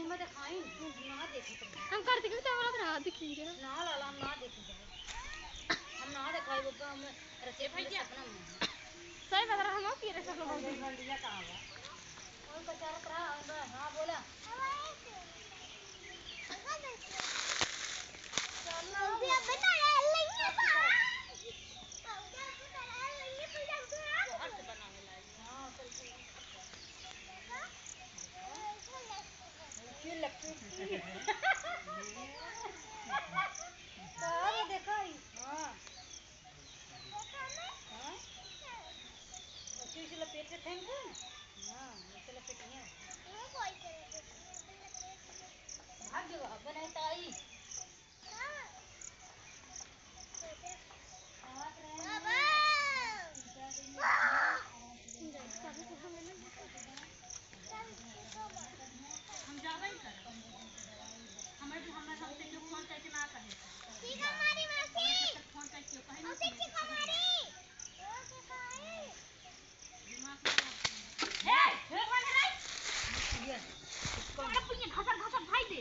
मैं दिखाई ना देखी हम करते कि कैमरा पर हाथ दिखेंगे ना लाला हम ना देखेंगे हम ना दिखाई बाबा हम रचे भाई जी अपना सही बता रहा हम की रे सब लोग मंडिया कहां है और कचार करा हां बोला मौसी अब बना लेंगे लपेट थे हां ऐसे लपेटिए भाग बनाई ताई हम जाबे ही कर हमें भी हमरा सबसे जो फोन करके ना कहे ठीक है हमारी मासी फोन करके कहे ना ठीक है हमारी ओके बाय दिमाग में हे हे कौन है ये इसको पुण्य घसर घसर